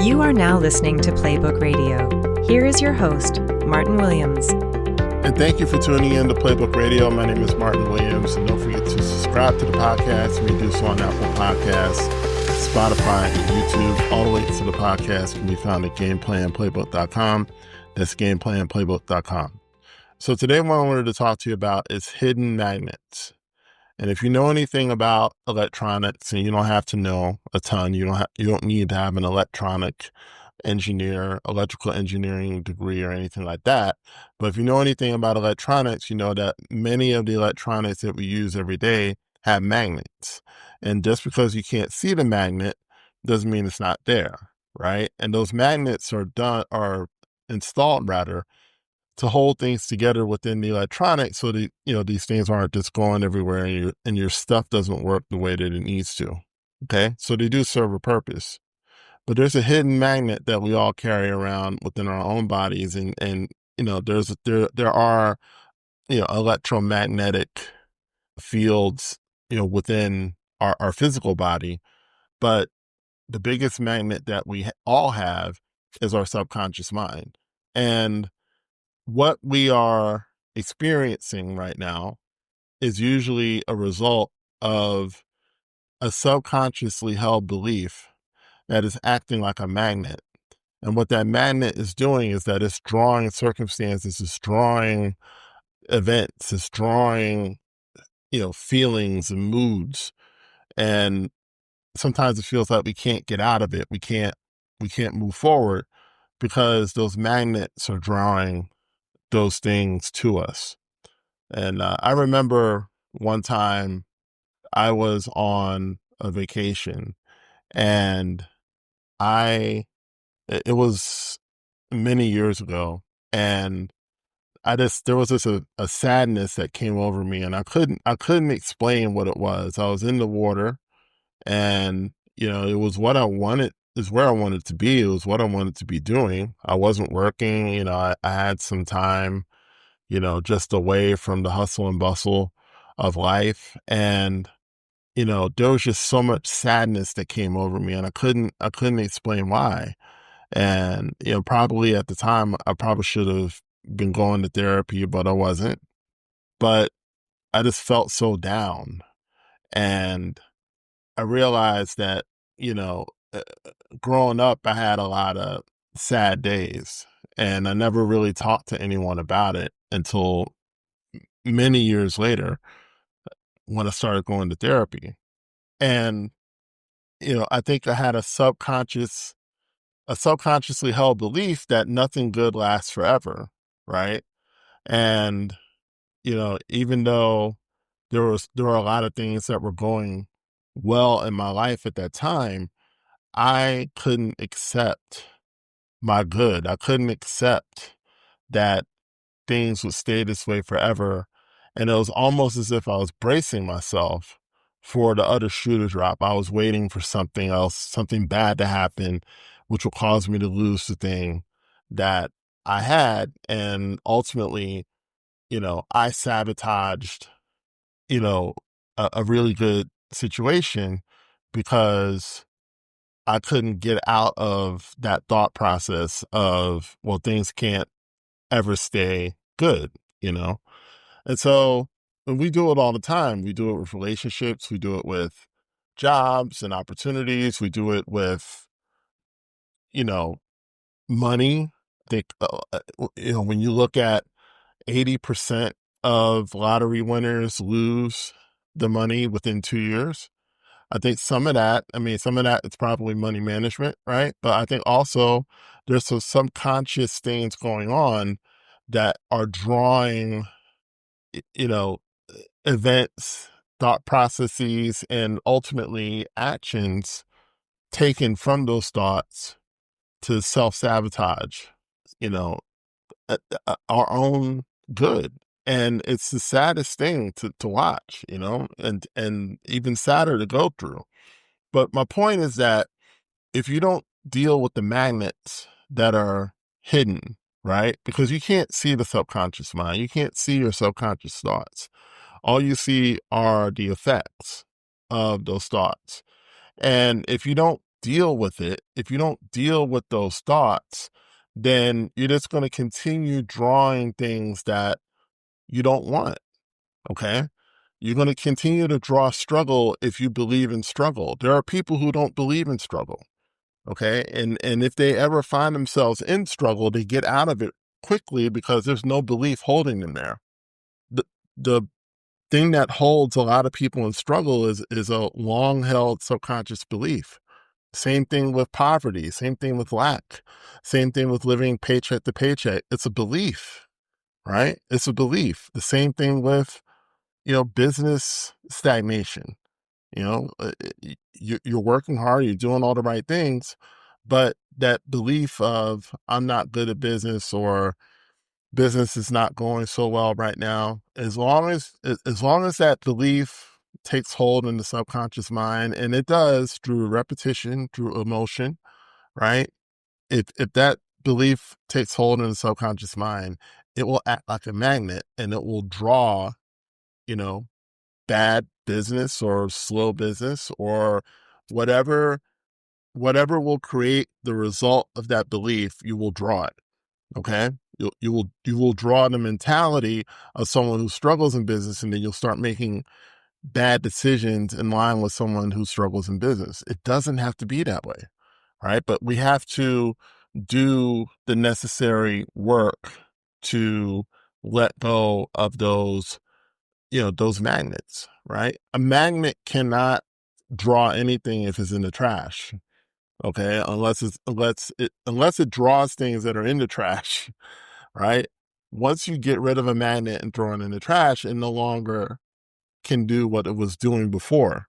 You are now listening to Playbook Radio. Here is your host, Martin Williams. And thank you for tuning in to Playbook Radio. My name is Martin Williams, and don't forget to subscribe to the podcast. You may do so on Apple Podcasts, Spotify, and YouTube. All the links to the podcast can be found at gameplanplaybook.com. That's gameplanplaybook.com. So today what I wanted to talk to you about is hidden magnets. And if you know anything about electronics, and you don't have to know a ton, you don't need to have an electrical engineering degree or anything like that. But if you know anything about electronics, you know that many of the electronics that we use every day have magnets. And just because you can't see the magnet doesn't mean it's not there, right? And those magnets are installed to hold things together within the electronics, so that these things aren't just going everywhere and your stuff doesn't work the way that it needs to. Okay, so they do serve a purpose. But there's a hidden magnet that we all carry around within our own bodies, and there are electromagnetic fields within our physical body, but the biggest magnet that we all have is our subconscious mind. And what we are experiencing right now is usually a result of a subconsciously held belief that is acting like a magnet. And what that magnet is doing is that it's drawing circumstances, it's drawing events, it's drawing, feelings and moods. And sometimes it feels like we can't get out of it. We can't move forward because those magnets are drawing those things to us. And I remember one time I was on a vacation, and it was many years ago, and there was a sadness that came over me, and I couldn't explain what it was. I was in the water, and it was what I wanted. Is where I wanted to be. It was what I wanted to be doing. I wasn't working. I had some time, just away from the hustle and bustle of life. And, there was just so much sadness that came over me, and I couldn't explain why. And, probably at the time I probably should have been going to therapy, but I wasn't. But I just felt so down. And I realized that, growing up, I had a lot of sad days, and I never really talked to anyone about it until many years later when I started going to therapy. And, I think I had a subconsciously held belief that nothing good lasts forever, right? And, even though there were a lot of things that were going well in my life at that time, I couldn't accept my good. I couldn't accept that things would stay this way forever. And it was almost as if I was bracing myself for the other shoe to drop. I was waiting for something else, something bad to happen, which would cause me to lose the thing that I had. And ultimately, I sabotaged, a really good situation because I couldn't get out of that thought process of, well, things can't ever stay good, And so we do it all the time. We do it with relationships. We do it with jobs and opportunities. We do it with, money. I think, when you look at 80% of lottery winners lose the money within 2 years. I think some of that is probably money management, right? But I think also there's some subconscious things going on that are drawing, events, thought processes, and ultimately actions taken from those thoughts to self-sabotage, our own good. And it's the saddest thing to watch, and even sadder to go through. But my point is that if you don't deal with the magnets that are hidden, right? Because you can't see the subconscious mind. You can't see your subconscious thoughts. All you see are the effects of those thoughts. And if you don't deal with it, if you don't deal with those thoughts, then you're just going to continue drawing things that you don't want. Okay. You're going to continue to draw struggle if you believe in struggle. There are people who don't believe in struggle. Okay. And if they ever find themselves in struggle, they get out of it quickly because there's no belief holding them there. The thing that holds a lot of people in struggle is a long held subconscious belief. Same thing with poverty, same thing with lack, same thing with living paycheck to paycheck. It's a belief, right? It's a belief. The same thing with, business stagnation. You're working hard, you're doing all the right things, but that belief of I'm not good at business or business is not going so well right now, as long as that belief takes hold in the subconscious mind, and it does through repetition, through emotion, right? If that belief takes hold in the subconscious mind, it will act like a magnet and it will draw, you know, bad business or slow business or whatever will create the result of that belief, you will draw it. Okay. You will draw the mentality of someone who struggles in business, and then you'll start making bad decisions in line with someone who struggles in business. It doesn't have to be that way. Right. But we have to do the necessary work to let go of those magnets, right? A magnet cannot draw anything if it's in the trash. Okay. Unless it draws things that are in the trash, right? Once you get rid of a magnet and throw it in the trash, it no longer can do what it was doing before.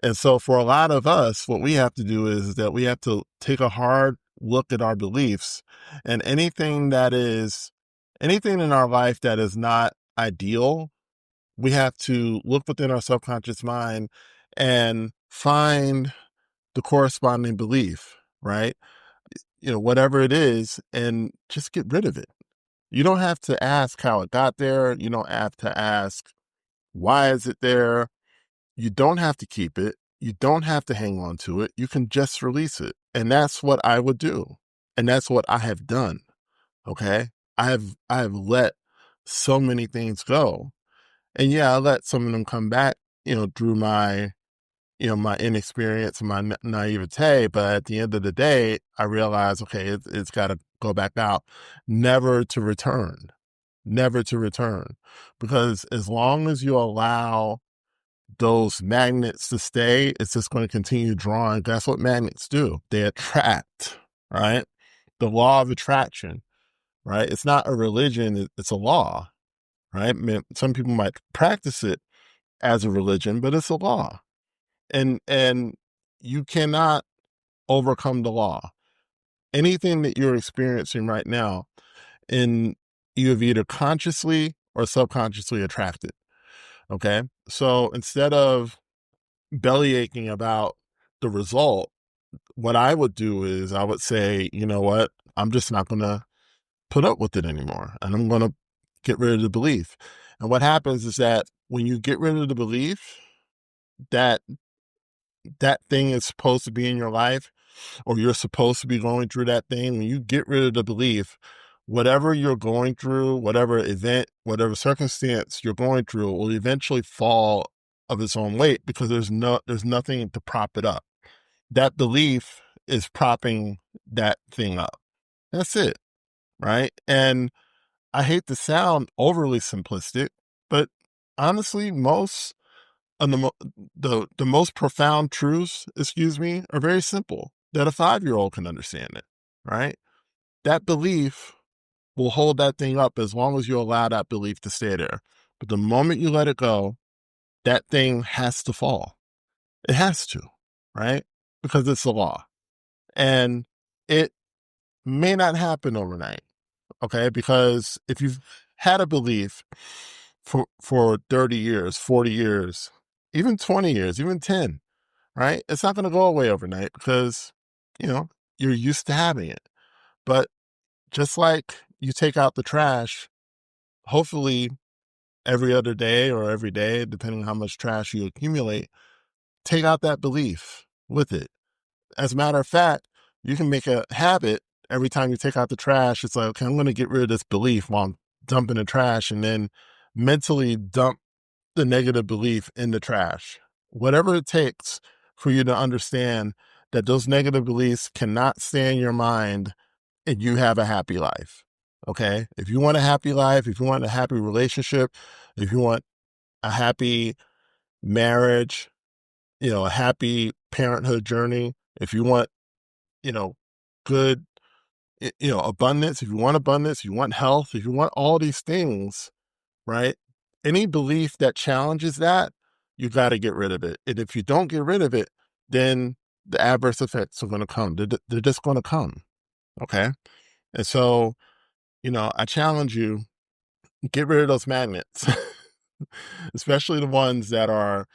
And so for a lot of us, what we have to do is that we have to take a hard look at our beliefs, and anything in our life that is not ideal, we have to look within our subconscious mind and find the corresponding belief, right? Whatever it is, and just get rid of it. You don't have to ask how it got there. You don't have to ask, why is it there? You don't have to keep it. You don't have to hang on to it. You can just release it. And that's what I would do. And that's what I have done. Okay. I have let so many things go. And yeah, I let some of them come back, through my inexperience and my naivete. But at the end of the day, I realized, okay, it's got to go back out, never to return, never to return. Because as long as you allow those magnets to stay, it's just going to continue drawing. That's what magnets do. They attract, right? The law of attraction, right? It's not a religion, it's a law, right? I mean, some people might practice it as a religion, but it's a law. And you cannot overcome the law. Anything that you're experiencing right now, and you have either consciously or subconsciously attracted. Okay. So instead of belly aching about the result, what I would do is I would say, you know what? I'm just not going to put up with it anymore. And I'm going to get rid of the belief. And what happens is that when you get rid of the belief that that thing is supposed to be in your life, or you're supposed to be going through that thing, when you get rid of the belief, whatever you're going through, whatever event, whatever circumstance you're going through will eventually fall of its own weight, because there's nothing to prop it up. That belief is propping that thing up. That's it. Right. And I hate to sound overly simplistic, but honestly, most of the most profound truths, are very simple, that a 5-year-old can understand it, right? That belief will hold that thing up as long as you allow that belief to stay there. But the moment you let it go, that thing has to fall. It has to, right? Because it's a law. And it may not happen overnight, okay? Because if you've had a belief for 30 years, 40 years, even 20 years, even 10, right? It's not going to go away overnight because, you know, you're used to having it. But just like you take out the trash, hopefully every other day or every day, depending on how much trash you accumulate, take out that belief with it. As a matter of fact, you can make a habit every time you take out the trash. It's like, okay, I'm going to get rid of this belief while I'm dumping the trash, and then mentally dump the negative belief in the trash. Whatever it takes for you to understand that those negative beliefs cannot stay in your mind and you have a happy life. Okay? If you want a happy life, if you want a happy relationship, if you want a happy marriage, a happy parenthood journey, if you want, good, abundance, if you want health, if you want all these things, right? Any belief that challenges that, you got to get rid of it. And if you don't get rid of it, then the adverse effects are going to come. They're just going to come. Okay. And so, I challenge you, get rid of those magnets, especially the ones that are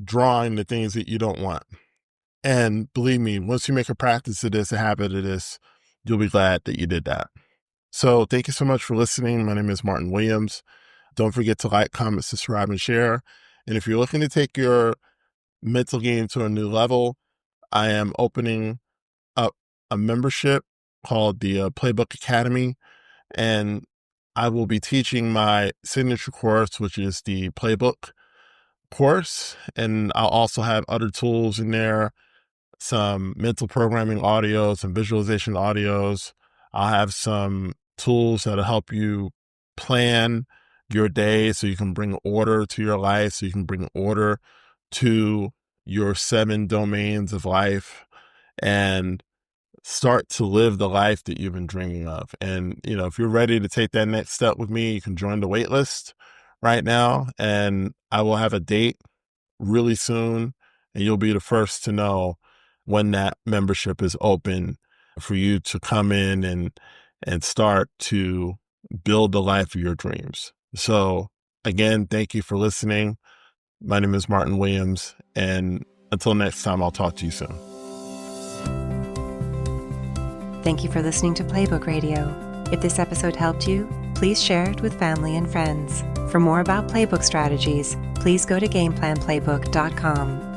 drawing the things that you don't want. And believe me, once you make a practice of this, a habit of this, you'll be glad that you did that. So thank you so much for listening. My name is Martin Williams. Don't forget to like, comment, subscribe, and share. And if you're looking to take your mental game to a new level, I am opening up a membership called the Playbook Academy. And I will be teaching my signature course, which is the Playbook course. And I'll also have other tools in there, some mental programming audios, some visualization audios. I'll have some tools that'll help you plan your day so you can bring order to your life, so you can bring order to your 7 domains of life and start to live the life that you've been dreaming of. And, if you're ready to take that next step with me, you can join the wait list right now. And I will have a date really soon, and you'll be the first to know when that membership is open for you to come in and start to build the life of your dreams. So again, thank you for listening. My name is Martin Williams, and until next time, I'll talk to you soon. Thank you for listening to Playbook Radio. If this episode helped you, please share it with family and friends. For more about Playbook strategies, please go to gameplanplaybook.com.